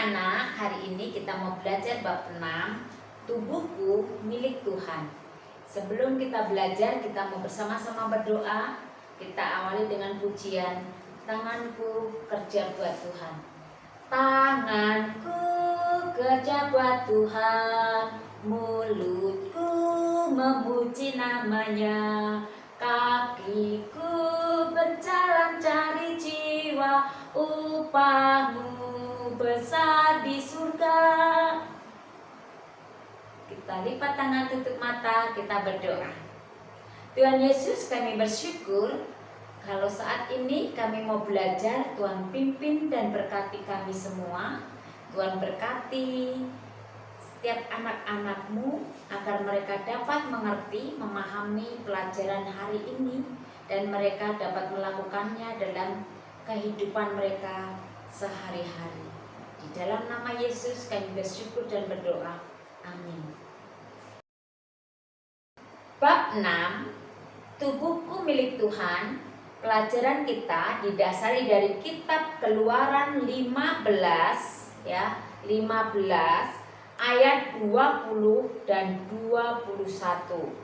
anak-anak, hari ini kita mau belajar bab 6, tubuhku milik Tuhan. Sebelum kita belajar, kita mau bersama-sama berdoa. Kita awali dengan pujian, tanganku kerja buat Tuhan. Tanganku kerja buat Tuhan, mulutku memuji namanya, kakiku berjalan cari jiwa, upahmu besar di surga. Kita lipat tangan, tutup mata, kita berdoa. Tuhan Yesus, kami bersyukur kalau saat ini kami mau belajar. Tuhan pimpin dan berkati kami semua. Tuhan berkati setiap anak-anak-Mu agar mereka dapat mengerti, memahami pelajaran hari ini, dan mereka dapat melakukannya dalam kehidupan mereka sehari-hari. Di dalam nama Yesus kami bersyukur dan berdoa. Amin. Bab 6, tubuhku milik Tuhan. Pelajaran kita didasari dari kitab Keluaran 15 ya, 15 ayat 20 dan 21.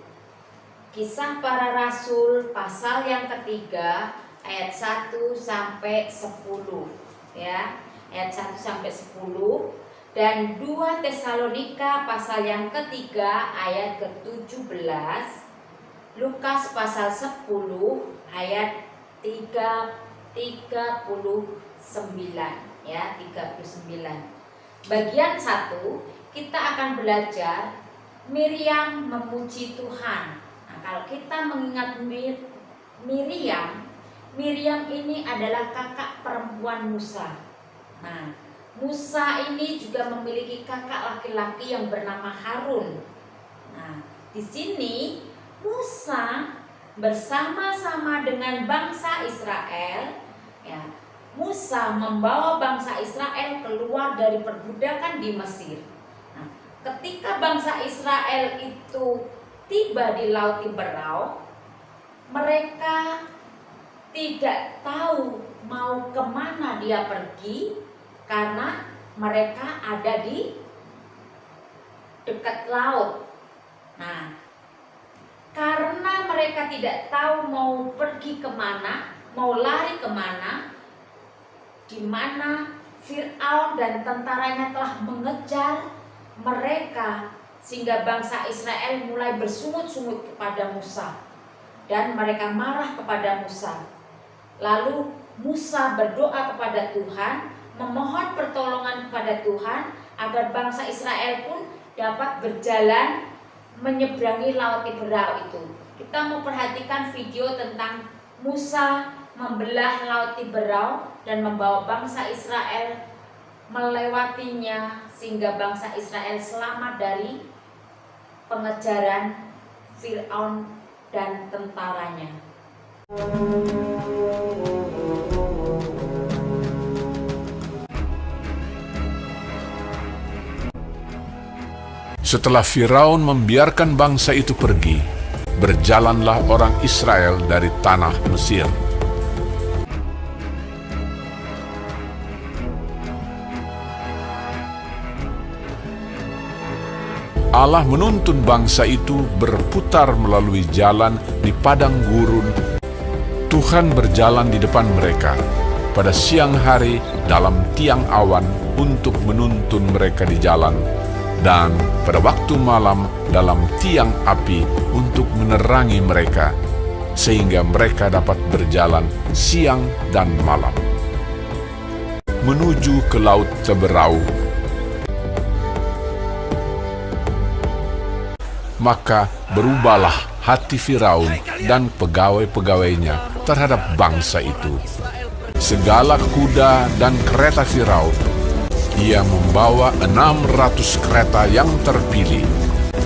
Kisah Para Rasul pasal yang ketiga ayat 1 sampai 10 ya. Ayat 1 sampai 10 dan 2 Tesalonika pasal yang ketiga ayat ke-17, Lukas pasal 10 ayat 39 ya, 39. Bagian 1 kita akan belajar Miriam memuji Tuhan. Nah, kalau kita mengingat Miriam ini adalah kakak perempuan Musa. Nah, Musa ini juga memiliki kakak laki-laki yang bernama Harun. Nah, di sini Musa bersama-sama dengan bangsa Israel, ya, Musa membawa bangsa Israel keluar dari perbudakan di Mesir. Nah, ketika bangsa Israel itu tiba di Laut Tiberau, mereka tidak tahu mau kemana dia pergi, karena mereka ada di dekat laut. Nah, karena mereka tidak tahu mau pergi kemana, mau lari kemana, di mana Fir'aun dan tentaranya telah mengejar mereka, sehingga bangsa Israel mulai bersungut-sungut kepada Musa, dan mereka marah kepada Musa. Lalu Musa berdoa kepada Tuhan, memohon pertolongan kepada Tuhan agar bangsa Israel pun dapat berjalan menyeberangi Laut Tiberau itu. Kita mau perhatikan video tentang Musa membelah Laut Tiberau dan membawa bangsa Israel melewatinya, sehingga bangsa Israel selamat dari pengejaran Fir'aun dan tentaranya. Setelah Firaun membiarkan bangsa itu pergi, berjalanlah orang Israel dari tanah Mesir. Allah menuntun bangsa itu berputar melalui jalan di padang gurun. Tuhan berjalan di depan mereka pada siang hari dalam tiang awan untuk menuntun mereka di jalan, dan pada waktu malam dalam tiang api untuk menerangi mereka, sehingga mereka dapat berjalan siang dan malam menuju ke Laut Tiberau. Maka berubahlah hati Firaun dan pegawai-pegawainya terhadap bangsa itu. Segala kuda dan kereta Firaun ia membawa 600 kereta yang terpilih,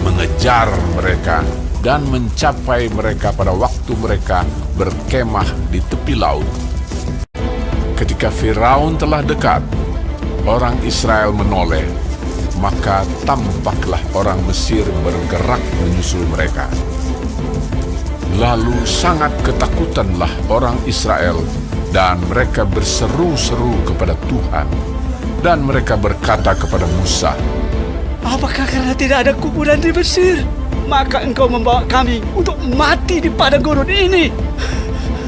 mengejar mereka dan mencapai mereka pada waktu mereka berkemah di tepi laut. Ketika Firaun telah dekat, orang Israel menoleh, maka tampaklah orang Mesir bergerak menyusul mereka. Lalu sangat ketakutanlah orang Israel, dan mereka berseru-seru kepada Tuhan. Dan mereka berkata kepada Musa, apakah karena tidak ada kuburan di Mesir, maka engkau membawa kami untuk mati di padang gurun ini?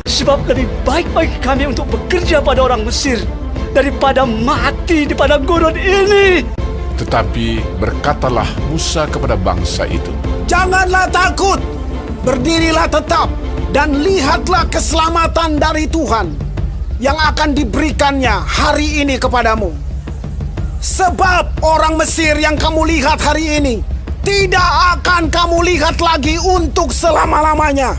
Sebab lebih baik bagi kami untuk bekerja pada orang Mesir daripada mati di padang gurun ini. Tetapi berkatalah Musa kepada bangsa itu, Janganlah takut, berdirilah tetap, dan lihatlah keselamatan dari Tuhan yang akan diberikannya hari ini kepadamu. Sebab orang Mesir yang kamu lihat hari ini tidak akan kamu lihat lagi untuk selama-lamanya.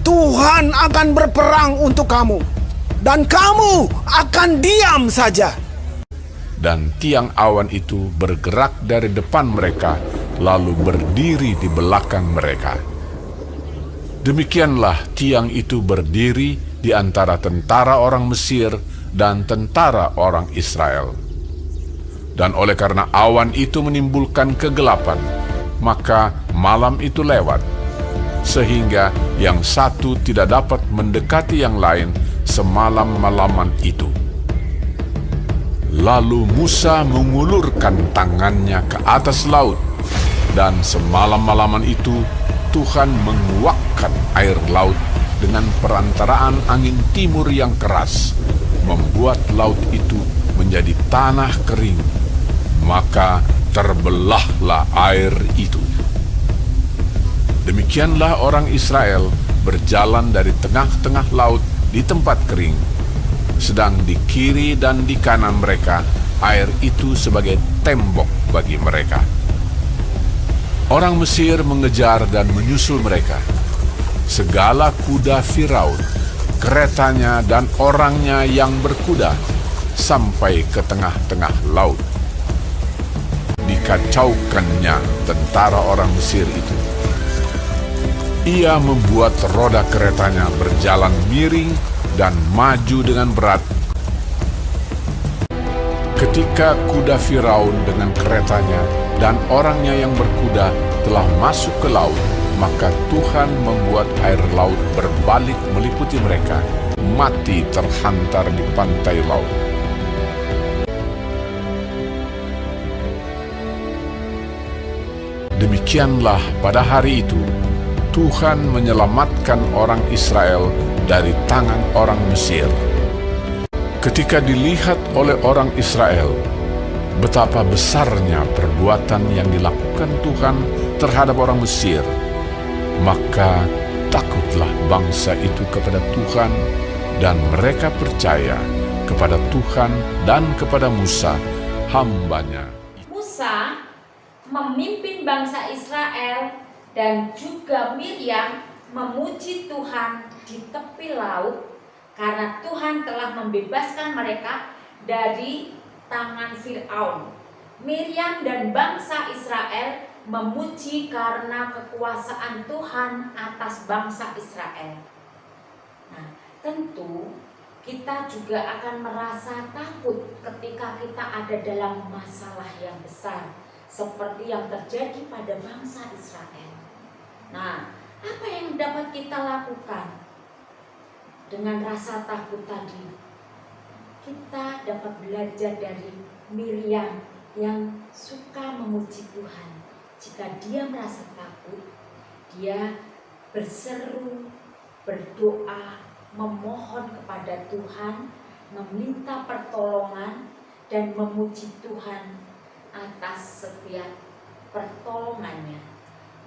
Tuhan akan berperang untuk kamu, dan kamu akan diam saja. dan tiang awan itu bergerak dari depan mereka, lalu berdiri di belakang mereka. Demikianlah tiang itu berdiri di antara tentara orang Mesir dan tentara orang Israel. Dan oleh karena awan itu menimbulkan kegelapan, maka malam itu lewat, sehingga yang satu tidak dapat mendekati yang lain semalam-malaman itu. Lalu Musa mengulurkan tangannya ke atas laut, dan semalam-malaman itu Tuhan menguakkan air laut dengan perantaraan angin timur yang keras, membuat laut itu menjadi tanah kering. Maka terbelahlah air itu. Demikianlah orang Israel berjalan dari tengah-tengah laut di tempat kering, sedang di kiri dan di kanan mereka air itu sebagai tembok bagi mereka. Orang Mesir mengejar dan menyusul mereka. Segala kuda Firaun, keretanya dan orangnya yang berkuda sampai ke tengah-tengah laut. Dikacaukannya tentara orang Mesir itu. Ia membuat roda keretanya berjalan miring dan maju dengan berat. Ketika kuda Firaun dengan keretanya dan orangnya yang berkuda telah masuk ke laut, maka Tuhan membuat air laut berbalik meliputi mereka, mati terhantar di pantai laut. Demikianlah pada hari itu, Tuhan menyelamatkan orang Israel dari tangan orang Mesir. Ketika dilihat oleh orang Israel betapa besarnya perbuatan yang dilakukan Tuhan terhadap orang Mesir, maka takutlah bangsa itu kepada Tuhan, dan mereka percaya kepada Tuhan dan kepada Musa, hambanya. Musa memimpin bangsa Israel dan juga Miriam memuji Tuhan di tepi laut karena Tuhan telah membebaskan mereka dari tangan Firaun. Miriam dan bangsa Israel memuji karena kekuasaan Tuhan atas bangsa Israel. Nah, tentu kita juga akan merasa takut ketika kita ada dalam masalah yang besar, seperti yang terjadi pada bangsa Israel. Nah, apa yang dapat kita lakukan dengan rasa takut tadi? Kita dapat belajar dari Miriam yang suka memuji Tuhan. Jika dia merasa takut, dia berseru, berdoa, memohon kepada Tuhan, meminta pertolongan, dan memuji Tuhan atas setiap pertolongannya.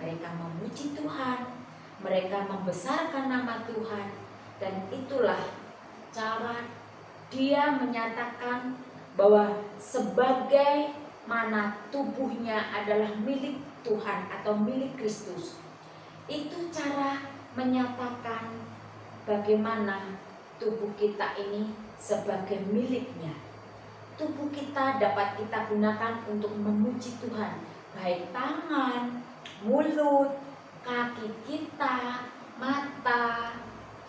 Mereka memuji Tuhan, mereka membesarkan nama Tuhan, dan itulah cara dia menyatakan bahwa sebagai mana tubuhnya adalah milik Tuhan atau milik Kristus. Itu cara menyatakan bagaimana tubuh kita ini sebagai miliknya. Tubuh kita dapat kita gunakan untuk memuji Tuhan, baik tangan, mulut, kaki kita, mata,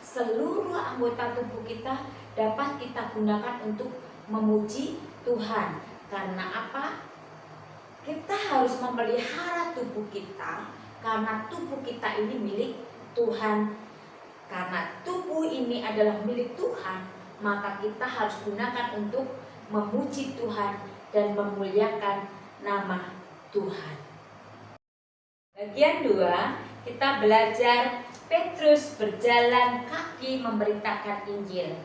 seluruh anggota tubuh kita dapat kita gunakan untuk memuji Tuhan. Karena apa? Kita harus memelihara tubuh kita, karena tubuh kita ini milik Tuhan. Karena tubuh ini adalah milik Tuhan, maka kita harus gunakan untuk memuji Tuhan dan memuliakan nama Tuhan. Bagian 2, kita belajar Petrus berjalan kaki memberitakan Injil.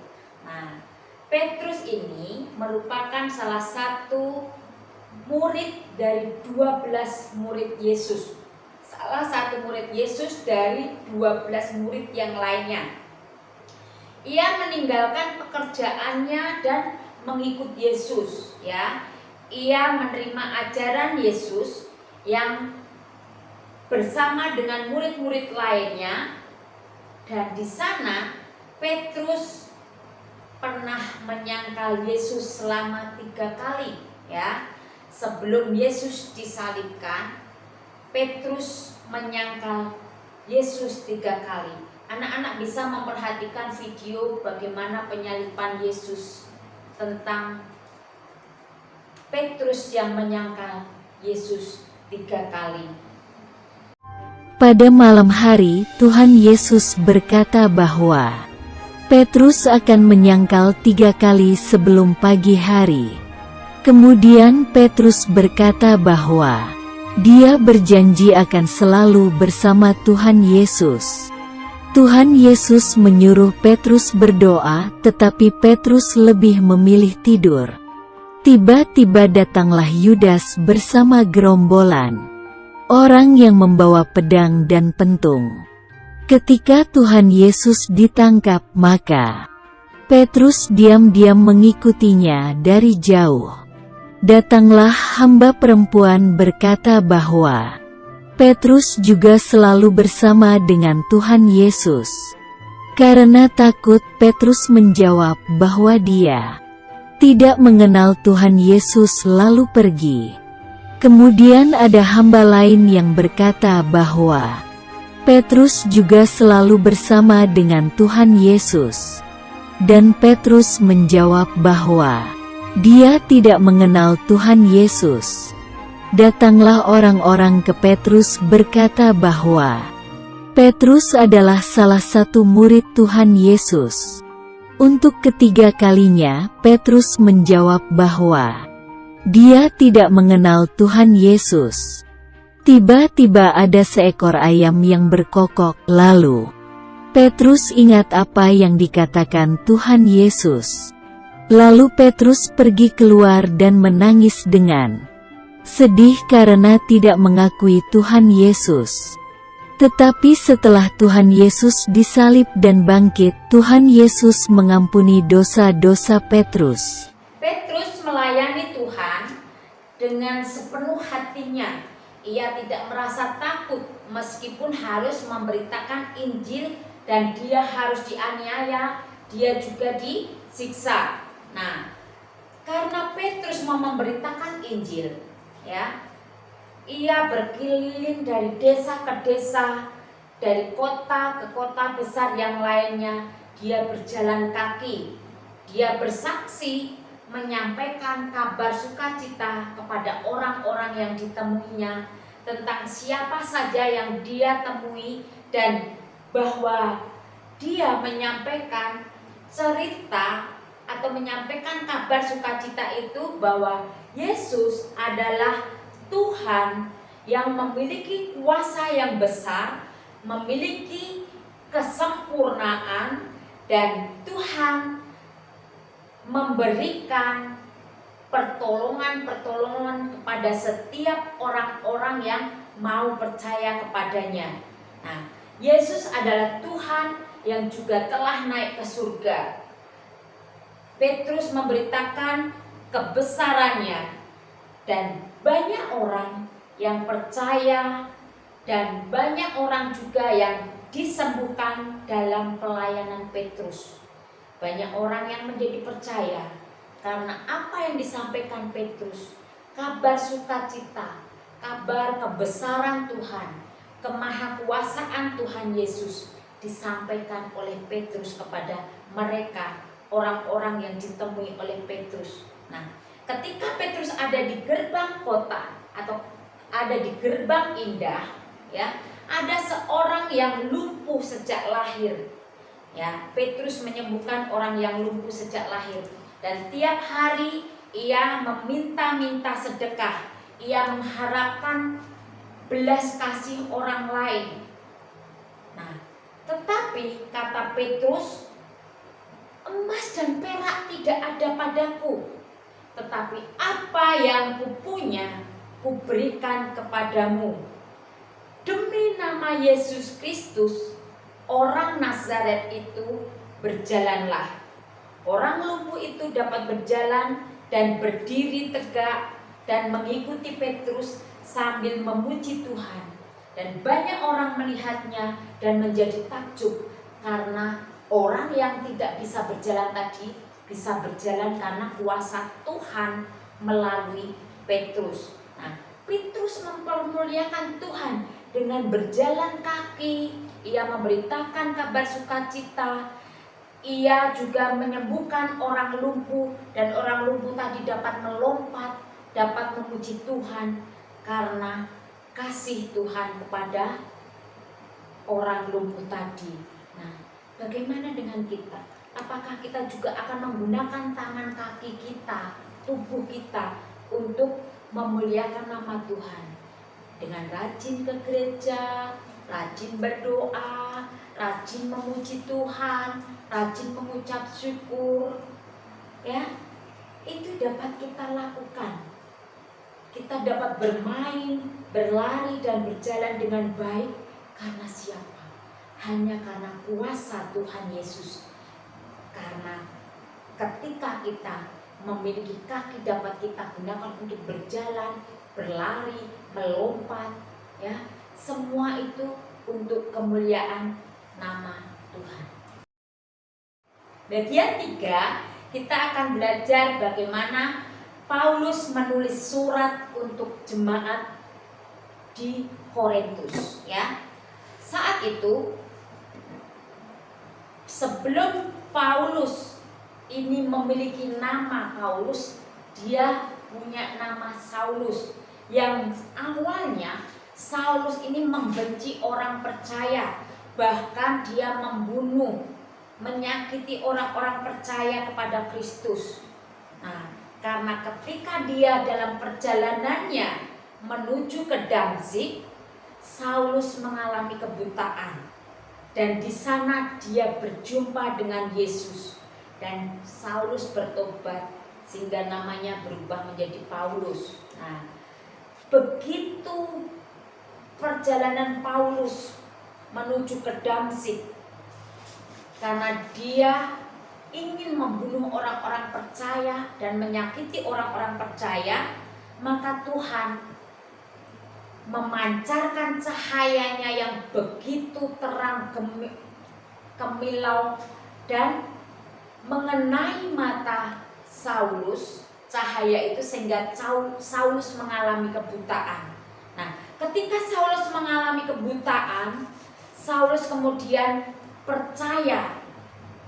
Nah, Petrus ini merupakan salah satu murid dari 12 murid Yesus. Salah satu murid Yesus dari 12 murid yang lainnya. Ia meninggalkan pekerjaannya dan mengikut Yesus, ya. Ia menerima ajaran Yesus yang bersama dengan murid-murid lainnya, dan di sana Petrus pernah menyangkal Yesus selama 3 kali, ya. Sebelum Yesus disalibkan, Petrus menyangkal Yesus 3 kali. Anak-anak bisa memperhatikan video bagaimana penyaliban Yesus, tentang Petrus yang menyangkal Yesus 3 kali. Pada malam hari, Tuhan Yesus berkata bahwa Petrus akan menyangkal 3 kali sebelum pagi hari. Kemudian Petrus berkata bahwa dia berjanji akan selalu bersama Tuhan Yesus. Tuhan Yesus menyuruh Petrus berdoa, tetapi Petrus lebih memilih tidur. Tiba-tiba datanglah Yudas bersama gerombolan orang yang membawa pedang dan pentung. Ketika Tuhan Yesus ditangkap, maka Petrus diam-diam mengikutinya dari jauh. Datanglah hamba perempuan berkata bahwa Petrus juga selalu bersama dengan Tuhan Yesus. Karena takut, Petrus menjawab bahwa dia tidak mengenal Tuhan Yesus lalu pergi. Kemudian ada hamba lain yang berkata bahwa Petrus juga selalu bersama dengan Tuhan Yesus. Dan Petrus menjawab bahwa dia tidak mengenal Tuhan Yesus. Datanglah orang-orang ke Petrus berkata bahwa Petrus adalah salah satu murid Tuhan Yesus. Untuk ketiga kalinya, Petrus menjawab bahwa dia tidak mengenal Tuhan Yesus. Tiba-tiba ada seekor ayam yang berkokok, lalu Petrus ingat apa yang dikatakan Tuhan Yesus. Lalu Petrus pergi keluar dan menangis dengan sedih karena tidak mengakui Tuhan Yesus. Tetapi setelah Tuhan Yesus disalib dan bangkit, Tuhan Yesus mengampuni dosa-dosa Petrus. Petrus melayani Tuhan dengan sepenuh hatinya. Ia tidak merasa takut meskipun harus memberitakan Injil dan dia harus dianiaya, dia juga disiksa. Nah, karena Petrus mau memberitakan Injil, ya, ia berkeliling dari desa ke desa, dari kota ke kota besar yang lainnya. Dia berjalan kaki, dia bersaksi, menyampaikan kabar sukacita kepada orang-orang yang ditemuinya tentang siapa saja yang dia temui, dan bahwa dia menyampaikan cerita atau menyampaikan kabar sukacita itu bahwa Yesus adalah Tuhan yang memiliki kuasa yang besar, memiliki kesempurnaan, dan Tuhan memberikan pertolongan-pertolongan kepada setiap orang-orang yang mau percaya kepadanya. Nah, Yesus adalah Tuhan yang juga telah naik ke surga. Petrus memberitakan kebesarannya, dan banyak orang yang percaya, dan banyak orang juga yang disembuhkan dalam pelayanan Petrus. Banyak orang yang menjadi percaya karena apa yang disampaikan Petrus, kabar sukacita, kabar kebesaran Tuhan, kemahakuasaan Tuhan Yesus disampaikan oleh Petrus kepada mereka, orang-orang yang ditemui oleh Petrus. Nah, ketika Petrus ada di gerbang kota atau ada di gerbang indah, ya, ada seorang yang lumpuh sejak lahir. Ya, Petrus menyembuhkan orang yang lumpuh sejak lahir, dan tiap hari ia meminta-minta sedekah, ia mengharapkan belas kasih orang lain. Nah, tetapi kata Petrus, emas dan perak tidak ada padaku, tetapi apa yang kupunya kuberikan kepadamu. Demi nama Yesus Kristus, orang Nazaret itu berjalanlah. Orang lumpuh itu dapat berjalan dan berdiri tegak dan mengikuti Petrus sambil memuji Tuhan. Dan banyak orang melihatnya dan menjadi takjub karena orang yang tidak bisa berjalan tadi bisa berjalan karena kuasa Tuhan melalui Petrus. Nah, Petrus mempermuliakan Tuhan dengan berjalan kaki. Ia memberitakan kabar sukacita. Ia juga menyembuhkan orang lumpuh, dan orang lumpuh tadi dapat melompat, dapat memuji Tuhan karena kasih Tuhan kepada orang lumpuh tadi. Nah, bagaimana dengan kita? Apakah kita juga akan menggunakan tangan kaki kita, tubuh kita untuk memuliakan nama Tuhan? Dengan rajin ke gereja, rajin berdoa, rajin memuji Tuhan, rajin mengucap syukur, ya, itu dapat kita lakukan. Kita dapat bermain, berlari dan berjalan dengan baik karena siapa? Hanya karena kuasa Tuhan Yesus. Karena ketika kita memiliki kaki dapat kita gunakan untuk berjalan, berlari, melompat, ya, semua itu untuk kemuliaan nama Tuhan. Bagian 3, kita akan belajar bagaimana Paulus menulis surat untuk jemaat di Korintus, ya. Saat itu, sebelum Paulus ini memiliki nama Paulus, dia punya nama Saulus. Yang awalnya Saulus ini membenci orang percaya, bahkan dia membunuh, menyakiti orang-orang percaya kepada Kristus. Nah, karena ketika dia dalam perjalanannya menuju ke Damsyik, Saulus mengalami kebutaan. Dan di sana dia berjumpa dengan Yesus. Dan Saulus bertobat sehingga namanya berubah menjadi Paulus. Nah, begitu perjalanan Paulus menuju ke Damsyik, karena dia ingin membunuh orang-orang percaya dan menyakiti orang-orang percaya, maka Tuhan memancarkan cahayanya yang begitu terang gemilau dan mengenai mata Saulus, cahaya itu, sehingga Saulus mengalami kebutaan. Nah, ketika Saulus mengalami kebutaan, Saulus kemudian percaya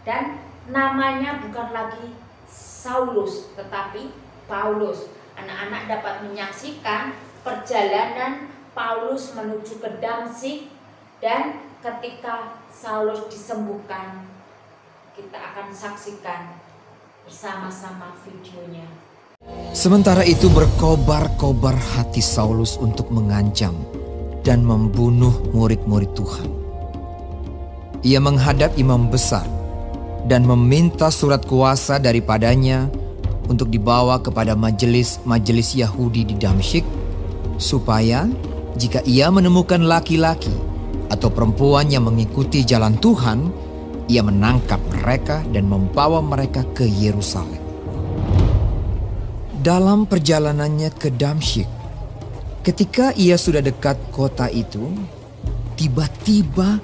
dan namanya bukan lagi Saulus tetapi Paulus. Anak-anak dapat menyaksikan perjalanan Paulus menuju ke Damsyik, dan ketika Saulus disembuhkan, kita akan saksikan bersama-sama videonya. Sementara itu berkobar-kobar hati Saulus untuk mengancam dan membunuh murid-murid Tuhan. Ia menghadap imam besar dan meminta surat kuasa daripadanya untuk dibawa kepada majelis Yahudi di Damsyik, supaya jika ia menemukan laki-laki atau perempuan yang mengikuti jalan Tuhan, ia menangkap mereka dan membawa mereka ke Yerusalem. Dalam perjalanannya ke Damsyik, ketika ia sudah dekat kota itu, tiba-tiba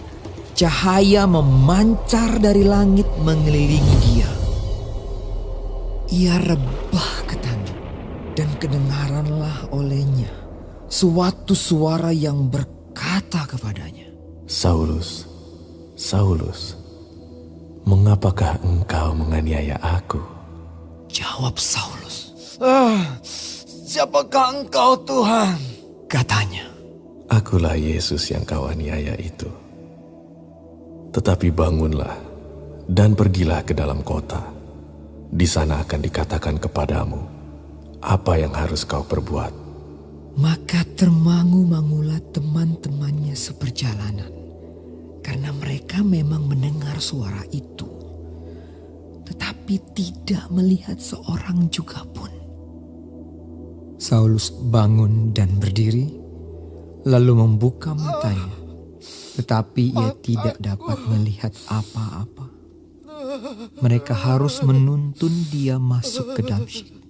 cahaya memancar dari langit mengelilingi dia. Ia rebah ke tanah, dan kedengaranlah olehnya suatu suara yang berkata kepadanya, Saulus, Saulus, mengapakah engkau menganiaya aku? Jawab Saulus, Siapakah engkau, Tuhan? katanya. Akulah Yesus yang kau aniaya itu. Tetapi bangunlah dan pergilah ke dalam kota. Di sana akan dikatakan kepadamu Apa yang harus kau perbuat? Maka termangu-mangulah teman-temannya seperjalanan, karena mereka memang mendengar suara itu, tetapi tidak melihat seorang juga pun. Saulus bangun dan berdiri, lalu membuka matanya, tetapi ia tidak dapat melihat apa-apa. Mereka harus menuntun dia masuk ke Damsyik.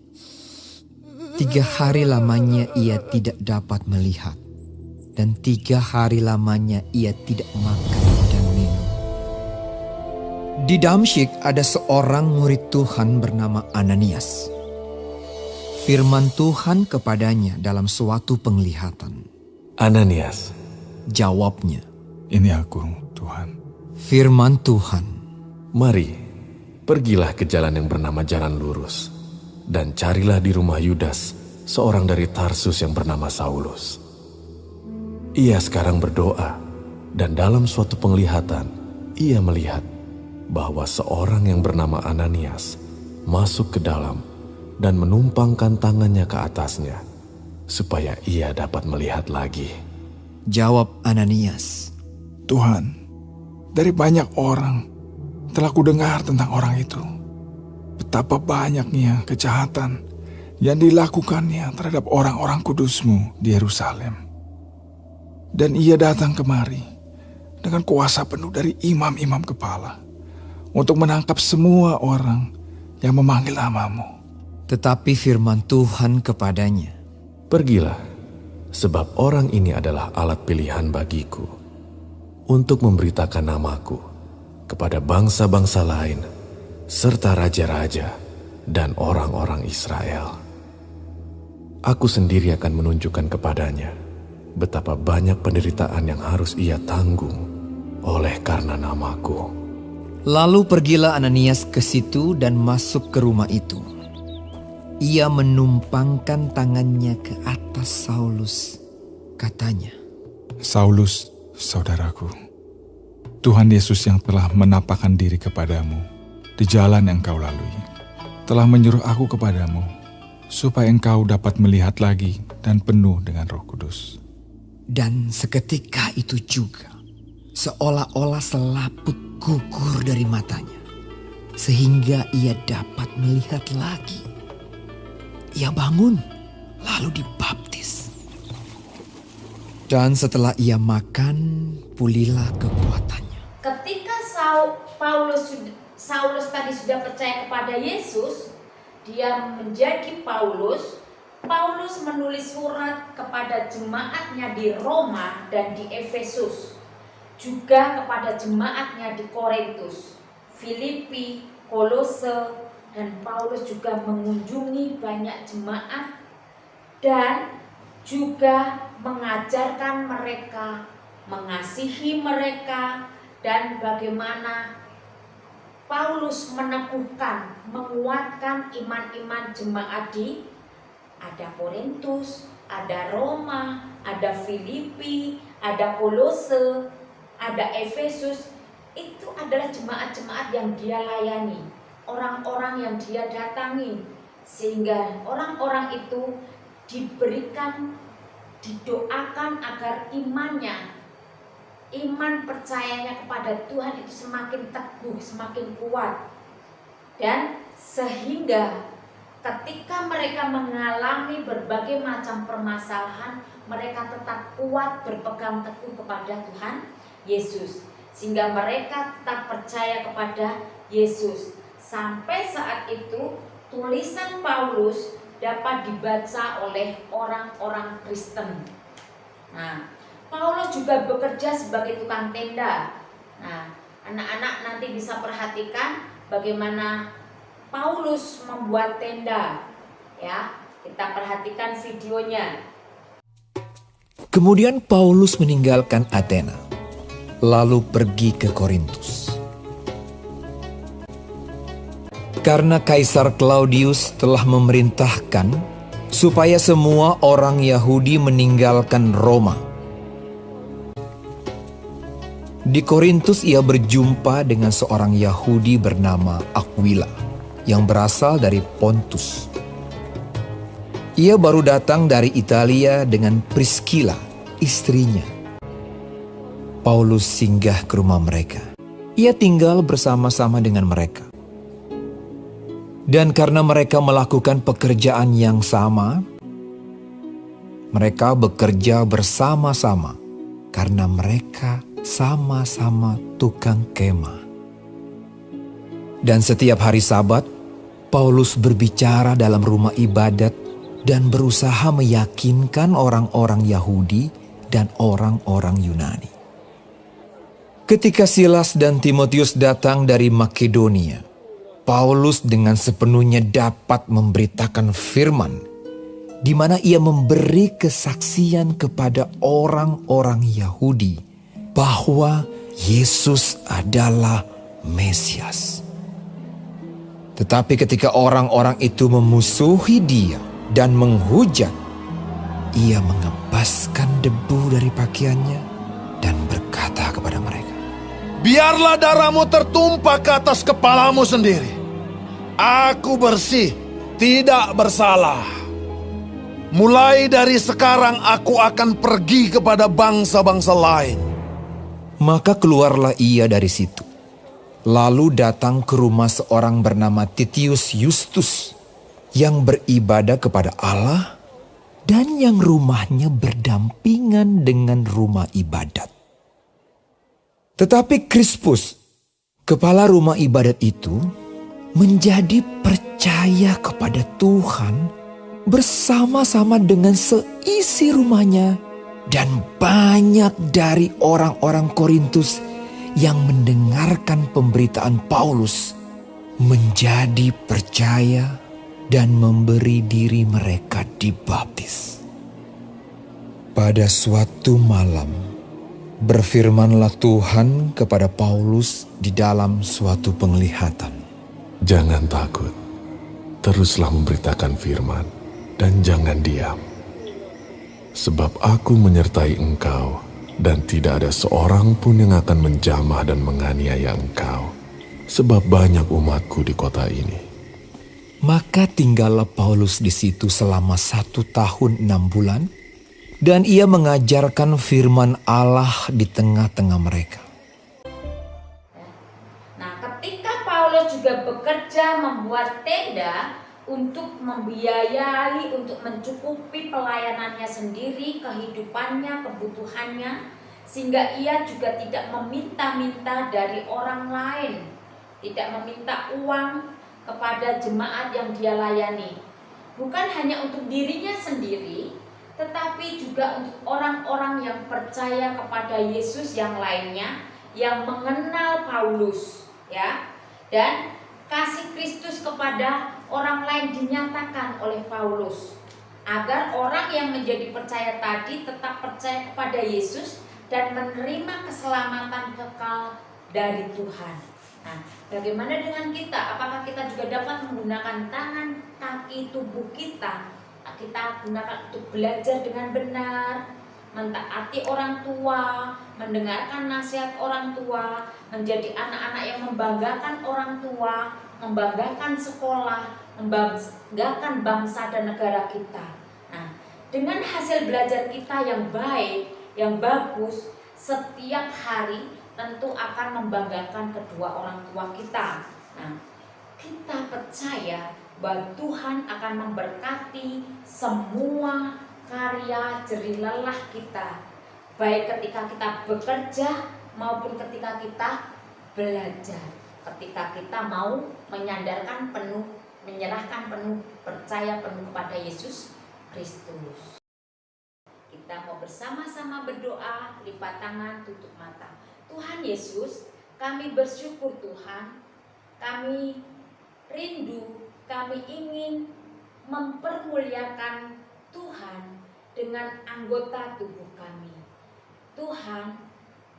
3 hari lamanya ia tidak dapat melihat, dan 3 hari lamanya ia tidak makan dan minum. Di Damsyik ada seorang murid Tuhan bernama Ananias. Firman Tuhan kepadanya dalam suatu penglihatan. Ananias, Jawabnya, Ini aku, Tuhan. firman Tuhan, mari, pergilah ke jalan yang bernama Jalan Lurus, dan carilah di rumah Yudas, seorang dari Tarsus yang bernama Saulus. Ia sekarang berdoa, dan dalam suatu penglihatan, ia melihat bahwa seorang yang bernama Ananias masuk ke dalam dan menumpangkan tangannya ke atasnya, supaya ia dapat melihat lagi. jawab Ananias, Tuhan, dari banyak orang telah kudengar tentang orang itu. Betapa banyaknya kejahatan yang dilakukannya terhadap orang-orang kudus-Mu di Yerusalem. Dan ia datang kemari dengan kuasa penuh dari imam-imam kepala untuk menangkap semua orang yang memanggil nama-Mu. tetapi firman Tuhan kepadanya, Pergilah, sebab orang ini adalah alat pilihan bagiku untuk memberitakan namaku kepada bangsa-bangsa lain, serta raja-raja dan orang-orang Israel. Aku sendiri akan menunjukkan kepadanya betapa banyak penderitaan yang harus ia tanggung oleh karena namaku. Lalu pergilah Ananias ke situ dan masuk ke rumah itu. Ia menumpangkan tangannya ke atas Saulus. Katanya, Saulus, saudaraku, Tuhan Yesus yang telah menampakkan diri kepadamu di jalan yang kau lalui, telah menyuruh aku kepadamu, supaya engkau dapat melihat lagi dan penuh dengan Roh Kudus. dan seketika itu juga, seolah-olah selaput gugur dari matanya, sehingga ia dapat melihat lagi. Ia bangun, lalu dibaptis. Dan setelah ia makan, pulihlah kekuatannya. Ketika Saulus tadi sudah percaya kepada Yesus, dia menjadi Paulus. Paulus menulis surat kepada jemaatnya di Roma dan di Efesus, juga kepada jemaatnya di Korintus, Filipi, Kolose, dan Paulus juga mengunjungi banyak jemaat dan juga mengajarkan mereka, mengasihi mereka, dan bagaimana Paulus meneguhkan, menguatkan iman-iman jemaat di ada Korintus, ada Roma, ada Filipi, ada Kolose, ada Efesus. Itu adalah jemaat-jemaat yang dia layani, orang-orang yang dia datangi, sehingga orang-orang itu diberikan, didoakan agar imannya, iman percayanya kepada Tuhan itu semakin teguh, semakin kuat. Dan sehingga ketika mereka mengalami berbagai macam permasalahan, mereka tetap kuat berpegang teguh kepada Tuhan Yesus, sehingga mereka tetap percaya kepada Yesus. Sampai saat itu tulisan Paulus dapat dibaca oleh orang-orang Kristen. Nah, Paulus juga bekerja sebagai tukang tenda. Nah, anak-anak nanti bisa perhatikan bagaimana Paulus membuat tenda. Ya, kita perhatikan videonya. Kemudian Paulus meninggalkan Athena, lalu pergi ke Korintus. Karena Kaisar Claudius telah memerintahkan supaya semua orang Yahudi meninggalkan Roma. Di Korintus ia berjumpa dengan seorang Yahudi bernama Aquila yang berasal dari Pontus. Ia baru datang dari Italia dengan Priscilla, istrinya. Paulus singgah ke rumah mereka. Ia tinggal bersama-sama dengan mereka. Dan karena mereka melakukan pekerjaan yang sama, mereka bekerja bersama-sama karena mereka sama-sama tukang kemah. Dan setiap hari Sabat, Paulus berbicara dalam rumah ibadat dan berusaha meyakinkan orang-orang Yahudi dan orang-orang Yunani. Ketika Silas dan Timotius datang dari Makedonia, Paulus dengan sepenuhnya dapat memberitakan firman, di mana ia memberi kesaksian kepada orang-orang Yahudi bahwa Yesus adalah Mesias. Tetapi ketika orang-orang itu memusuhi dia dan menghujat, ia mengebaskan debu dari pakaiannya dan berkata kepada mereka, Biarlah darahmu tertumpah ke atas kepalamu sendiri. Aku bersih, tidak bersalah. Mulai dari sekarang aku akan pergi kepada bangsa-bangsa lain. Maka keluarlah ia dari situ. Lalu datang ke rumah seorang bernama Titius Justus yang beribadah kepada Allah dan yang rumahnya berdampingan dengan rumah ibadat. Tetapi Krispus, kepala rumah ibadat itu, menjadi percaya kepada Tuhan bersama-sama dengan seisi rumahnya, dan banyak dari orang-orang Korintus yang mendengarkan pemberitaan Paulus menjadi percaya dan memberi diri mereka dibaptis. Pada suatu malam, berfirmanlah Tuhan kepada Paulus di dalam suatu penglihatan. Jangan takut, teruslah memberitakan firman dan jangan diam. Sebab aku menyertai engkau dan tidak ada seorang pun yang akan menjamah dan menganiaya engkau. Sebab banyak umatku di kota ini. Maka tinggallah Paulus di situ selama 1 tahun 6 bulan. Dan ia mengajarkan firman Allah di tengah-tengah mereka. Nah, ketika Paulus juga bekerja membuat tenda untuk membiayai, untuk mencukupi pelayanannya sendiri, kehidupannya, kebutuhannya, sehingga ia juga tidak meminta-minta dari orang lain, tidak meminta uang kepada jemaat yang dia layani. Bukan hanya untuk dirinya sendiri, tetapi juga untuk orang-orang yang percaya kepada Yesus yang lainnya, yang mengenal Paulus, ya. Dan kasih Kristus kepada orang lain dinyatakan oleh Paulus, agar orang yang menjadi percaya tadi tetap percaya kepada Yesus dan menerima keselamatan kekal dari Tuhan. Nah, bagaimana dengan kita? Apakah kita juga dapat menggunakan tangan, kaki, tubuh kita? Kita gunakan untuk belajar dengan benar, mentaati orang tua, mendengarkan nasihat orang tua, menjadi anak-anak yang membanggakan orang tua, membanggakan sekolah, membanggakan bangsa dan negara kita. Nah, dengan hasil belajar kita yang baik, yang bagus, setiap hari tentu akan membanggakan kedua orang tua kita. Nah, kita percaya bahwa Tuhan akan memberkati semua karya jerih lelah kita, baik ketika kita bekerja maupun ketika kita belajar, ketika kita mau menyandarkan penuh, menyerahkan penuh, percaya penuh pada Yesus Kristus. Kita mau bersama-sama berdoa, lipat tangan, tutup mata. Tuhan Yesus, kami bersyukur Tuhan, kami rindu, kami ingin mempermuliakan Tuhan dengan anggota tubuh kami. Tuhan,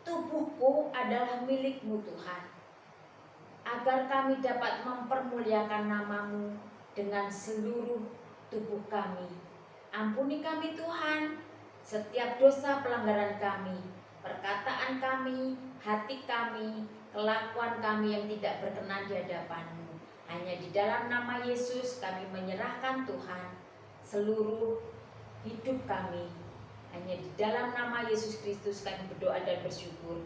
tubuhku adalah milik-Mu Tuhan, agar kami dapat mempermuliakan nama-Mu dengan seluruh tubuh kami. Ampuni kami Tuhan, setiap dosa pelanggaran kami, perkataan kami, hati kami, kelakuan kami yang tidak berkenan di hadapan-Mu. Hanya di dalam nama Yesus kami menyerahkan Tuhan. seluruh hidup kami. Hanya di dalam nama Yesus Kristus kami berdoa dan bersyukur.